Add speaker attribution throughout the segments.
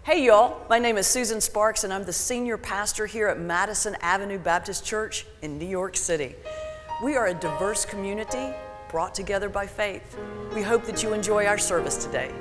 Speaker 1: Hey y'all, my name is Susan Sparks and I'm the senior pastor here at Madison Avenue Baptist Church in New York City. We are a diverse community brought together by faith. We hope that you enjoy our service today.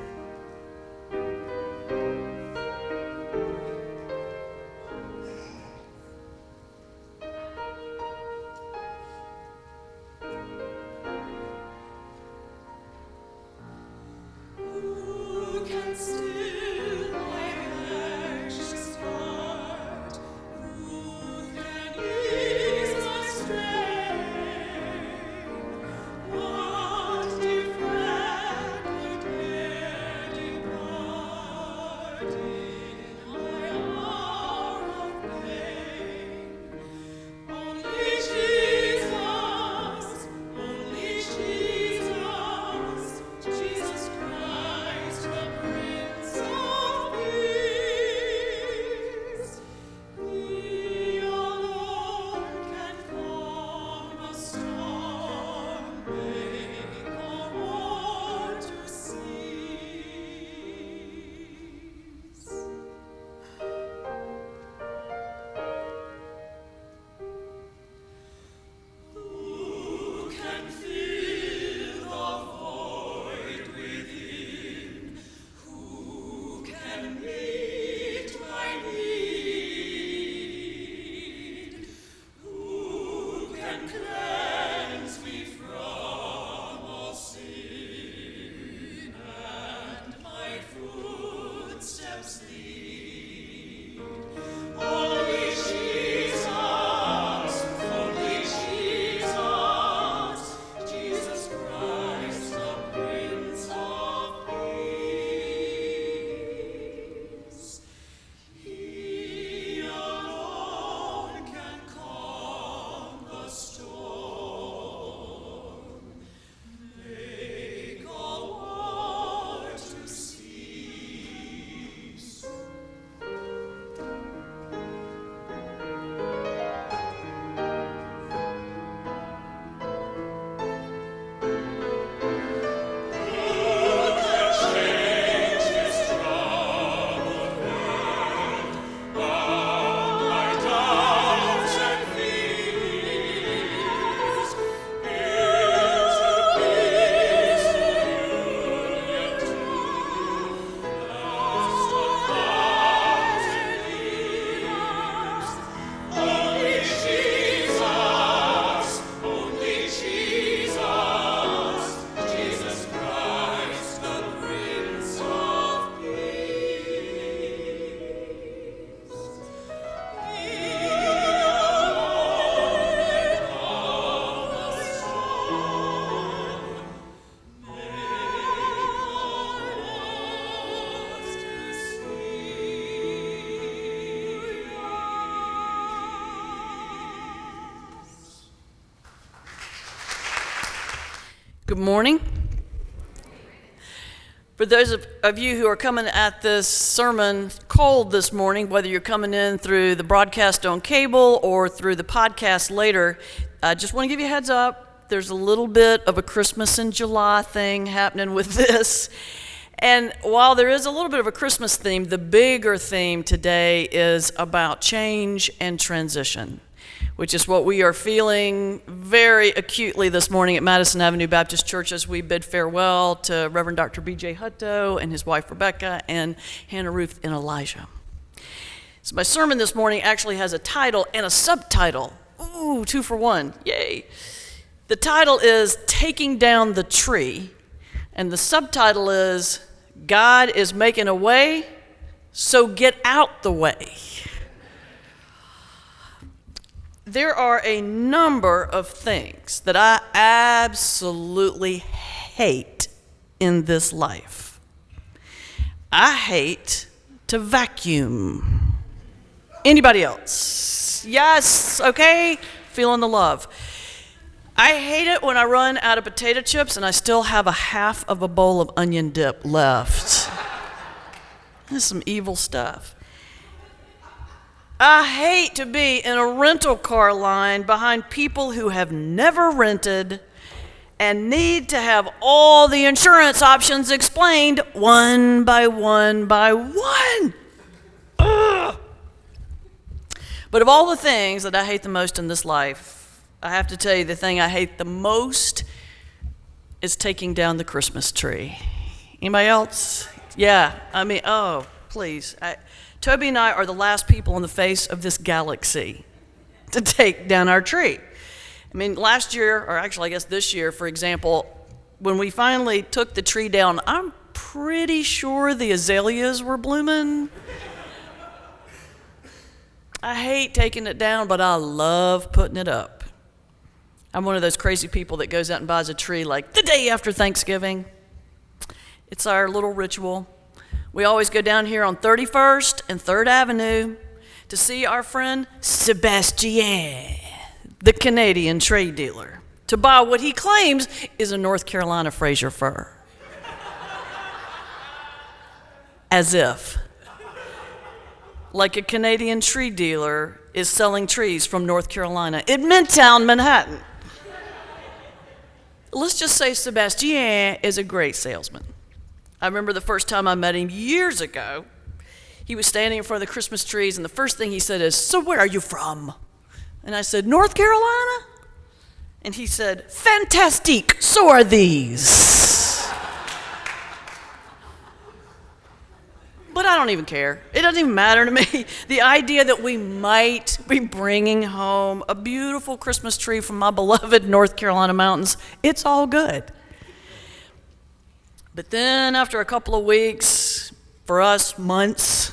Speaker 1: Good morning. For those of you who are coming at this sermon cold this morning, whether you're coming in through the broadcast on cable or through the podcast later, I just want to give you a heads up. There's a little bit of a Christmas in July thing happening with this. And while there is a little bit of a Christmas theme, the bigger theme today is about change and transition, which is what we are feeling very acutely this morning at Madison Avenue Baptist Church as we bid farewell to Reverend Dr. B.J. Hutto and his wife Rebecca and Hannah Ruth and Elijah. So my sermon this morning actually has a title and a subtitle. Ooh, 2 for 1, yay. The title is Taking Down the Tree, and the subtitle is God is Making a Way, So Get Out the Way. There are a number of things that I absolutely hate in this life. I hate to vacuum. Anybody else? Yes, okay, feeling the love. I hate it when I run out of potato chips and I still have a half of a bowl of onion dip left. That's some evil stuff. I hate to be in a rental car line behind people who have never rented and need to have all the insurance options explained one by one by one. But of all the things that I hate the most in this life, I have to tell you the thing I hate the most is taking down the Christmas tree. Anybody else? Yeah, I mean, oh, please. Toby and I are the last people on the face of this galaxy to take down our tree. I mean, last year, or actually I guess this year, for example, when we finally took the tree down, I'm pretty sure the azaleas were blooming. I hate taking it down, but I love putting it up. I'm one of those crazy people that goes out and buys a tree like the day after Thanksgiving. It's our little ritual. We always go down here on 31st and 3rd Avenue to see our friend Sebastien, the Canadian tree dealer, to buy what he claims is a North Carolina Fraser fir. As if. Like a Canadian tree dealer is selling trees from North Carolina in Midtown Manhattan. Let's just say Sebastien is a great salesman. I remember the first time I met him years ago. He was standing in front of the Christmas trees, and the first thing he said is, "So where are you from?" And I said, "North Carolina?" And he said, "Fantastique, so are these." But I don't even care. It doesn't even matter to me. The idea that we might be bringing home a beautiful Christmas tree from my beloved North Carolina mountains, it's all good. But then after a couple of weeks, for us, months,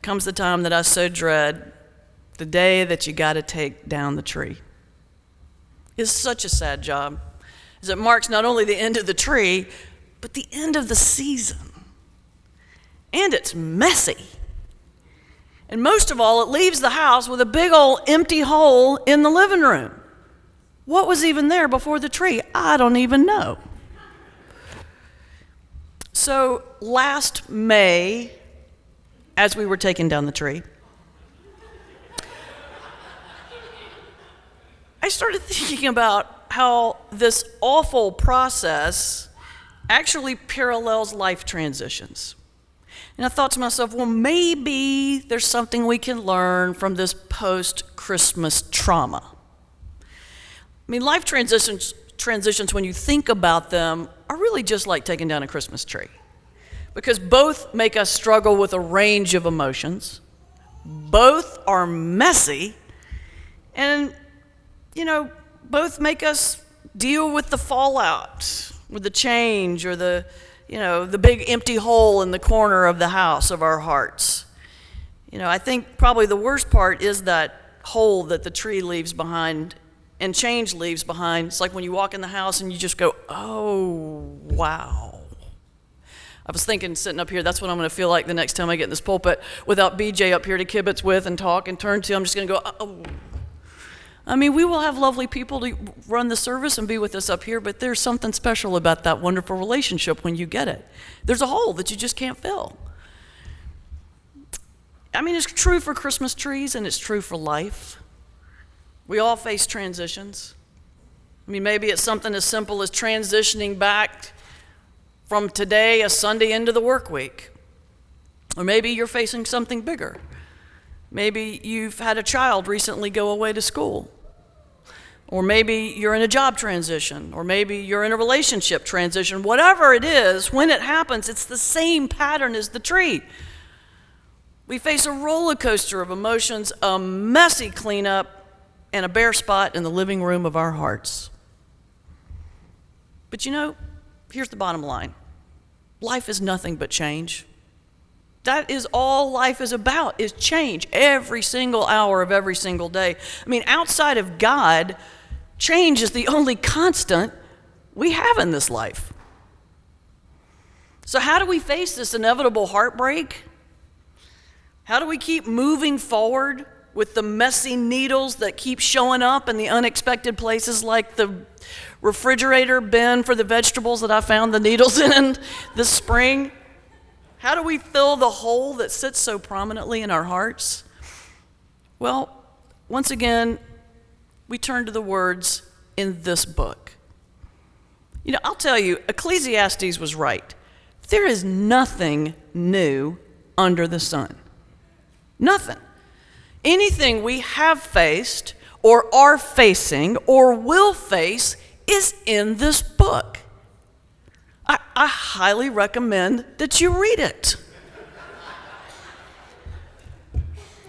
Speaker 1: comes the time that I so dread, the day that you got to take down the tree. It's such a sad job, as it marks not only the end of the tree, but the end of the season. And it's messy. And most of all, it leaves the house with a big old empty hole in the living room. What was even there before the tree? I don't even know. So last May, as we were taking down the tree, I started thinking about how this awful process actually parallels life transitions. And I thought to myself, well, maybe there's something we can learn from this post-Christmas trauma. I mean, life transitions, when you think about them, are really just like taking down a Christmas tree. Because both make us struggle with a range of emotions. Both are messy. And, both make us deal with the fallout, with the change or the big empty hole in the corner of the house of our hearts. I think probably the worst part is that hole that the tree leaves behind and change leaves behind. It's like when you walk in the house and you just go, oh, wow. I was thinking, sitting up here, that's what I'm going to feel like the next time I get in this pulpit without BJ up here to kibitz with and talk and turn to. I'm just going to go, oh. I mean, we will have lovely people to run the service and be with us up here, but there's something special about that wonderful relationship when you get it. There's a hole that you just can't fill. I mean, it's true for Christmas trees and it's true for life. We all face transitions. I mean, maybe it's something as simple as transitioning back from today, a Sunday, into the work week. Or maybe you're facing something bigger. Maybe you've had a child recently go away to school. Or maybe you're in a job transition. Or maybe you're in a relationship transition. Whatever it is, when it happens, it's the same pattern as the tree. We face a roller coaster of emotions, a messy cleanup, and a bare spot in the living room of our hearts. But here's the bottom line. Life is nothing but change. That is all life is about, is change every single hour of every single day. I mean, outside of God, change is the only constant we have in this life. So how do we face this inevitable heartbreak? How do we keep moving forward with the messy needles that keep showing up in the unexpected places, like the refrigerator bin for the vegetables that I found the needles in this spring? How do we fill the hole that sits so prominently in our hearts? Well, once again, we turn to the words in this book. I'll tell you, Ecclesiastes was right. There is nothing new under the sun. Nothing. Anything we have faced or are facing or will face is in this book. I highly recommend that you read it.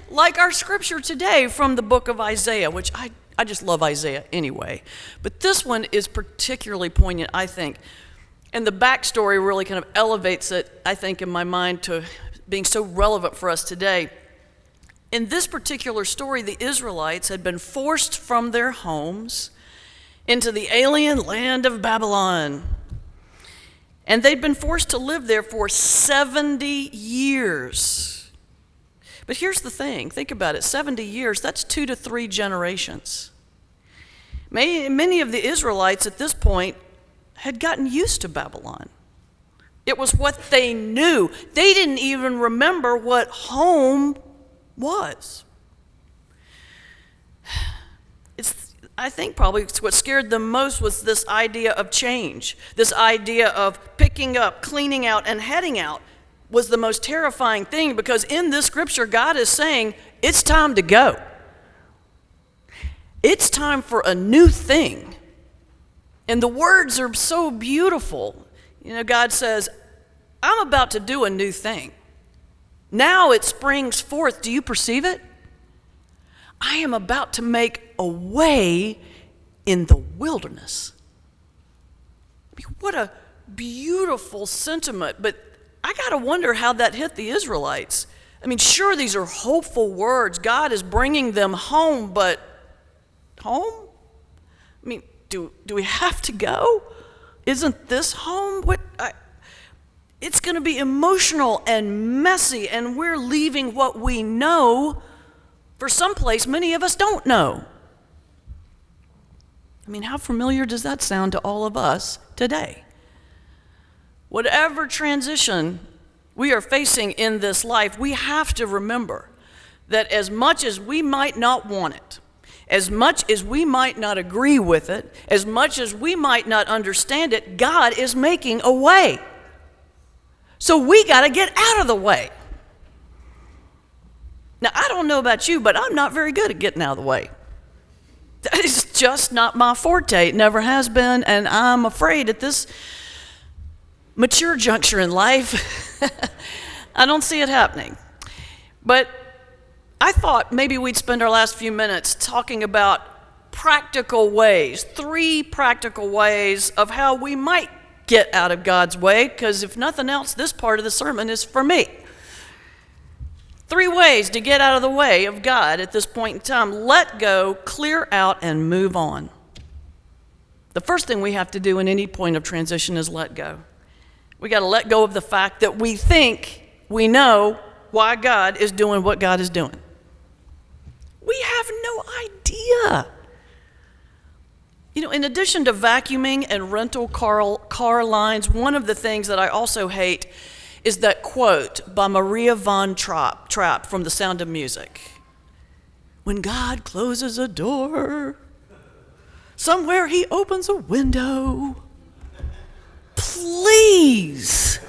Speaker 1: Like our scripture today from the book of Isaiah, which I just love Isaiah anyway. But this one is particularly poignant, I think. And the backstory really kind of elevates it, I think, in my mind to being so relevant for us today. In this particular story, the Israelites had been forced from their homes into the alien land of Babylon. And they'd been forced to live there for 70 years. But here's the thing, think about it, 70 years, that's 2 to 3 generations. Many of the Israelites at this point had gotten used to Babylon. It was what they knew. They didn't even remember what home was. I think probably what scared them most was this idea of change. This idea of picking up, cleaning out, and heading out was the most terrifying thing, because in this scripture, God is saying, it's time to go. It's time for a new thing. And the words are so beautiful. You know, God says, I'm about to do a new thing. Now it springs forth. Do you perceive it? I am about to make a way in the wilderness. I mean, what a beautiful sentiment. But I got to wonder how that hit the Israelites. I mean, sure, these are hopeful words. God is bringing them home, but home? I mean, do we have to go? Isn't this home? It's going to be emotional and messy, and we're leaving what we know for someplace many of us don't know. I mean, how familiar does that sound to all of us today? Whatever transition we are facing in this life, we have to remember that as much as we might not want it, as much as we might not agree with it, as much as we might not understand it, God is making a way. So we got to get out of the way. Now, I don't know about you, but I'm not very good at getting out of the way. That is just not my forte. It never has been, and I'm afraid at this mature juncture in life, I don't see it happening. But I thought maybe we'd spend our last few minutes talking about practical ways, 3 practical ways of how we might get out of God's way, because if nothing else, this part of the sermon is for me. 3 ways to get out of the way of God at this point in time. Let go, clear out, and move on. The first thing we have to do in any point of transition is let go. We got to let go of the fact that we think we know why God is doing what God is doing. We have no idea. You know, in addition to vacuuming and rental car lines, one of the things that I also hate is that quote by Maria von Trapp from The Sound of Music. When God closes a door, somewhere he opens a window. Please.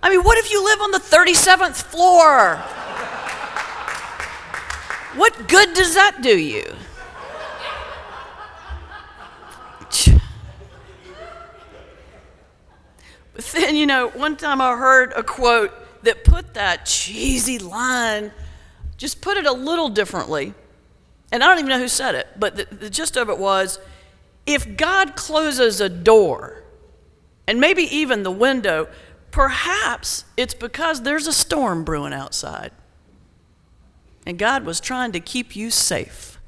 Speaker 1: I mean, what if you live on the 37th floor? What good does that do you? But then, you know, one time I heard a quote that put that cheesy line, just put it a little differently. And I don't even know who said it, but the gist of it was, if God closes a door, and maybe even the window, perhaps it's because there's a storm brewing outside. And God was trying to keep you safe.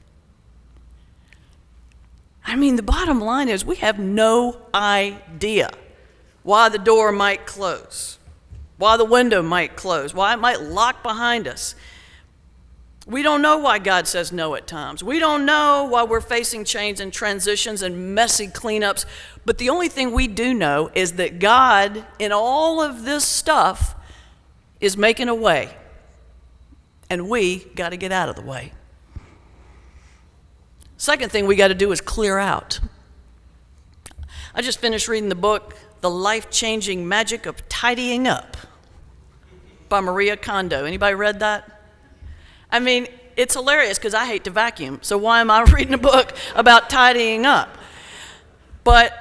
Speaker 1: I mean, the bottom line is we have no idea why the door might close, why the window might close, why it might lock behind us. We don't know why God says no at times. We don't know why we're facing change and transitions and messy cleanups. But the only thing we do know is that God, in all of this stuff, is making a way. And we got to get out of the way. Second thing we got to do is clear out. I just finished reading the book, The Life-Changing Magic of Tidying Up by Maria Kondo. Anybody read that? I mean, it's hilarious because I hate to vacuum. So why am I reading a book about tidying up? But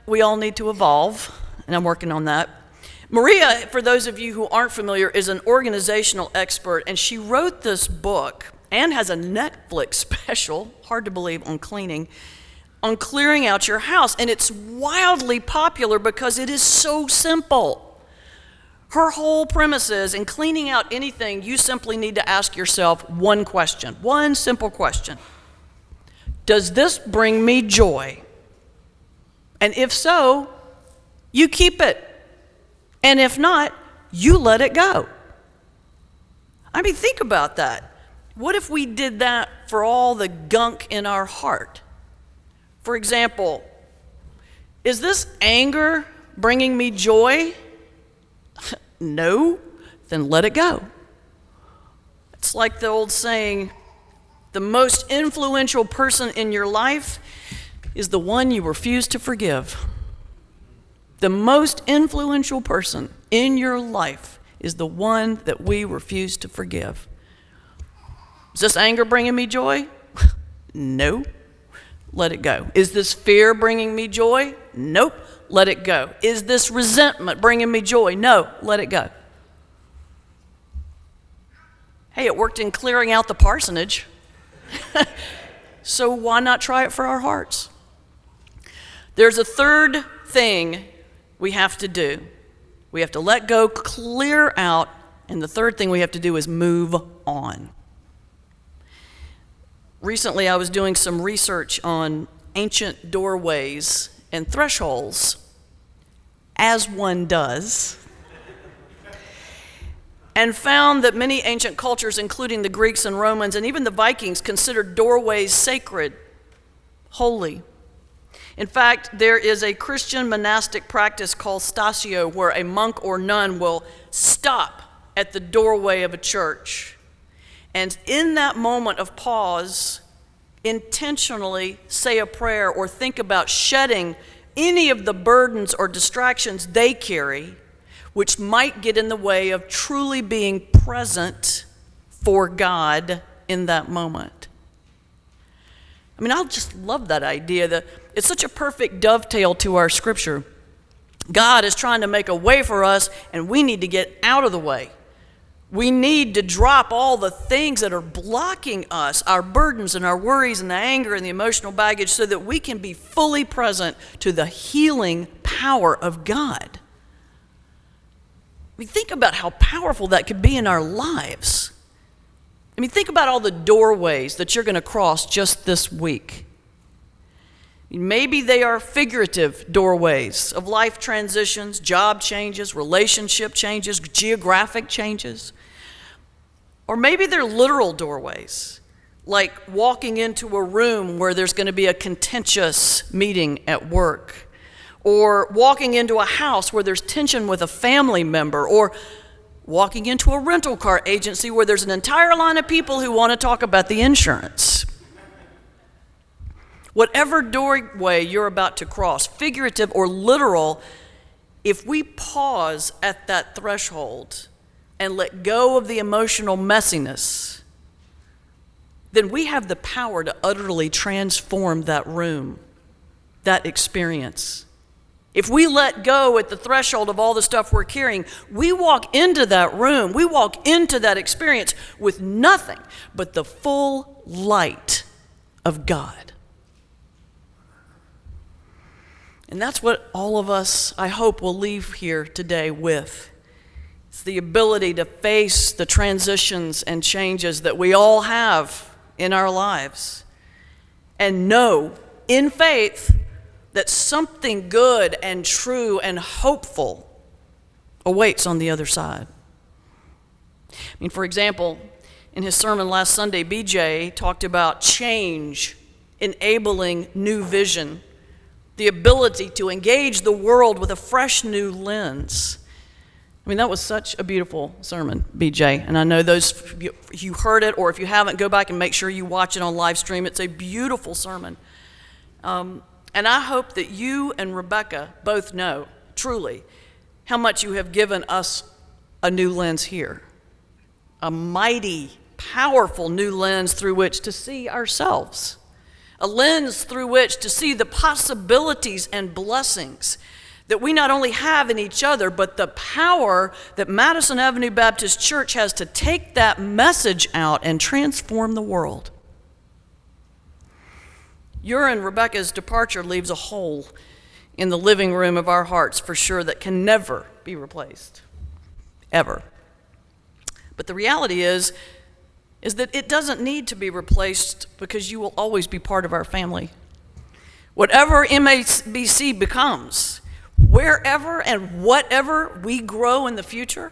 Speaker 1: we all need to evolve, and I'm working on that. Maria, for those of you who aren't familiar, is an organizational expert, and she wrote this book and has a Netflix special, hard to believe, on cleaning, on clearing out your house. And it's wildly popular because it is so simple. Her whole premise is, in cleaning out anything, you simply need to ask yourself one question, one simple question. Does this bring me joy? And if so, you keep it. And if not, you let it go. I mean, think about that. What if we did that for all the gunk in our heart? For example, is this anger bringing me joy? No, then let it go. It's like the old saying, the most influential person in your life is the one you refuse to forgive. The most influential person in your life is the one that we refuse to forgive. Is this anger bringing me joy? No. Let it go. Is this fear bringing me joy? Nope. Let it go. Is this resentment bringing me joy? No. Let it go. Hey, it worked in clearing out the parsonage. So why not try it for our hearts? There's a third thing we have to do. We have to let go, clear out, and the third thing we have to do is move on. Recently, I was doing some research on ancient doorways and thresholds, as one does, and found that many ancient cultures, including the Greeks and Romans and even the Vikings, considered doorways sacred, holy. In fact, there is a Christian monastic practice called statio, where a monk or nun will stop at the doorway of a church. And in that moment of pause, intentionally say a prayer or think about shedding any of the burdens or distractions they carry, which might get in the way of truly being present for God in that moment. I mean, I just love that idea. That it's such a perfect dovetail to our scripture. God is trying to make a way for us, and we need to get out of the way. We need to drop all the things that are blocking us, our burdens and our worries and the anger and the emotional baggage, so that we can be fully present to the healing power of God. I mean, think about how powerful that could be in our lives. I mean, think about all the doorways that you're going to cross just this week. Maybe they are figurative doorways of life transitions, job changes, relationship changes, geographic changes. Or maybe they're literal doorways, like walking into a room where there's going to be a contentious meeting at work, or walking into a house where there's tension with a family member, or walking into a rental car agency where there's an entire line of people who want to talk about the insurance. Whatever doorway you're about to cross, figurative or literal, if we pause at that threshold and let go of the emotional messiness, then we have the power to utterly transform that room, that experience. If we let go at the threshold of all the stuff we're carrying, we walk into that room, we walk into that experience with nothing but the full light of God. And that's what all of us, I hope, will leave here today with. It's the ability to face the transitions and changes that we all have in our lives and know in faith that something good and true and hopeful awaits on the other side. I mean, for example, in his sermon last Sunday, BJ talked about change enabling new vision, the ability to engage the world with a fresh new lens. I mean, that was such a beautiful sermon, BJ. And I know those, you heard it, or if you haven't, go back and make sure you watch it on live stream. It's a beautiful sermon. And I hope that you and Rebecca both know, truly, how much you have given us a new lens here. A mighty, powerful new lens through which to see ourselves, a lens through which to see the possibilities and blessings that we not only have in each other, but the power that Madison Avenue Baptist Church has to take that message out and transform the world. Your and Rebecca's departure leaves a hole in the living room of our hearts for sure that can never be replaced, ever. But the reality is that it doesn't need to be replaced because you will always be part of our family. Whatever MABC becomes, wherever and whatever we grow in the future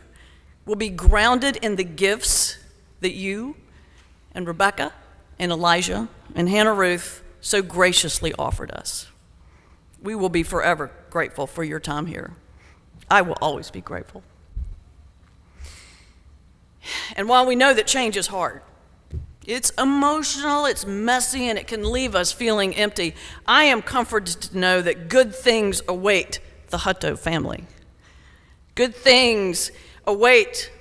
Speaker 1: will be grounded in the gifts that you and Rebecca and Elijah and Hannah Ruth so graciously offered us. We will be forever grateful for your time here. I will always be grateful. And while we know that change is hard, it's emotional, it's messy, and it can leave us feeling empty, I am comforted to know that good things await the Hutto family. Good things await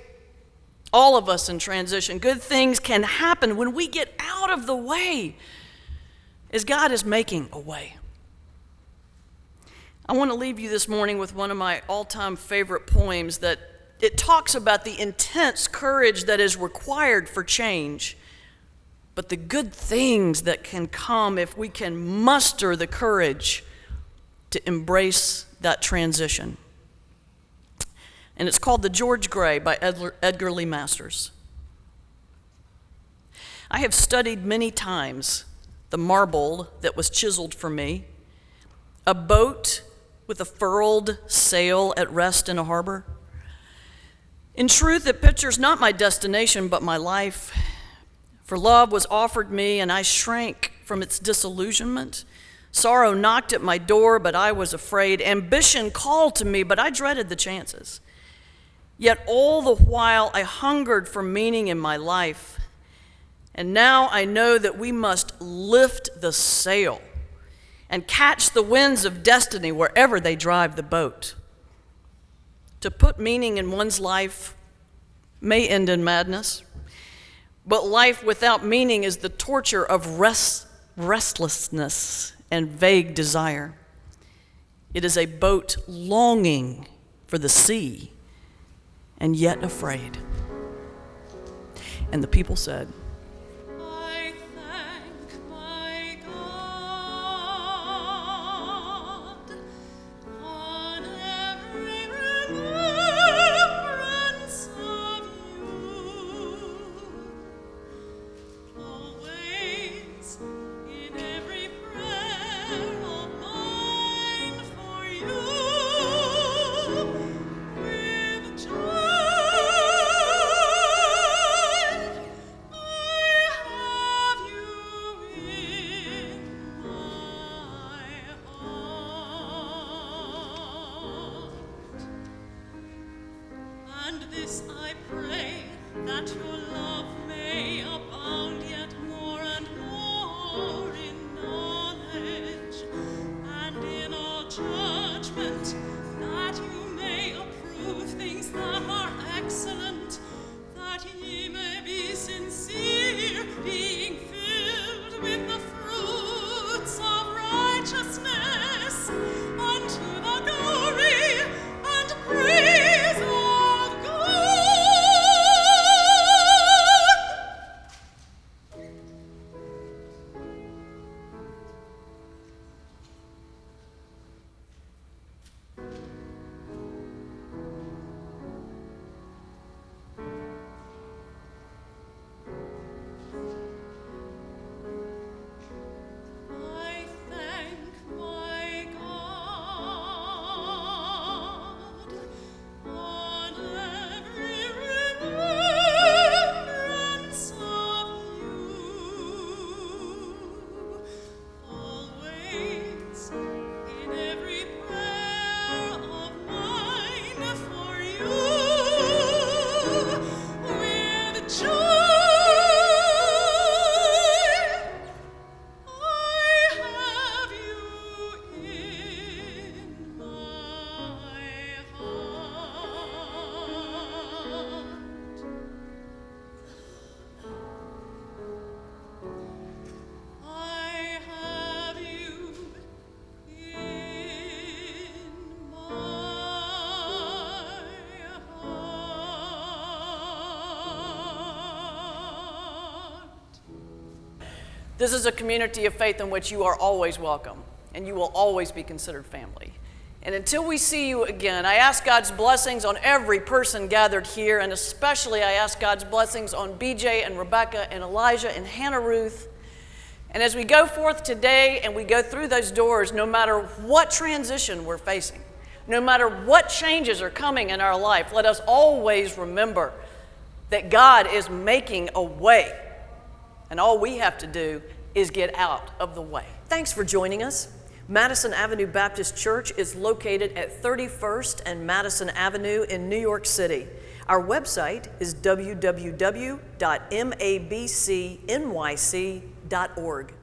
Speaker 1: all of us in transition. Good things can happen when we get out of the way, as God is making a way. I want to leave you this morning with one of my all-time favorite poems that it talks about the intense courage that is required for change, but the good things that can come if we can muster the courage to embrace that transition. And it's called The George Gray by Edgar Lee Masters. I have studied many times the marble that was chiseled for me, a boat with a furled sail at rest in a harbor. In truth, it pictures not my destination, but my life. For love was offered me, and I shrank from its disillusionment. Sorrow knocked at my door, but I was afraid. Ambition called to me, but I dreaded the chances. Yet all the while I hungered for meaning in my life. And now I know that we must lift the sail and catch the winds of destiny wherever they drive the boat. To put meaning in one's life may end in madness, but life without meaning is the torture of restlessness and vague desire. It is a boat longing for the sea and yet afraid. And the people said,
Speaker 2: I thank my God on every remembrance of you, always in every prayer of mine for you, with joy. And this I pray, that your love may abound yet more and more in knowledge and in all judgment, that you may approve things that are excellent, that ye may be sincere, being filled with the fruits of righteousness, unto the glory and praise of God.
Speaker 1: This is a community of faith in which you are always welcome, and you will always be considered family. And until we see you again, I ask God's blessings on every person gathered here, and especially I ask God's blessings on BJ and Rebecca and Elijah and Hannah Ruth. And as we go forth today and we go through those doors, no matter what transition we're facing, no matter what changes are coming in our life, let us always remember that God is making a way, and all we have to do is get out of the way.
Speaker 3: Thanks for joining us. Madison Avenue Baptist Church is located at 31st and Madison Avenue in New York City. Our website is www.mabcnyc.org.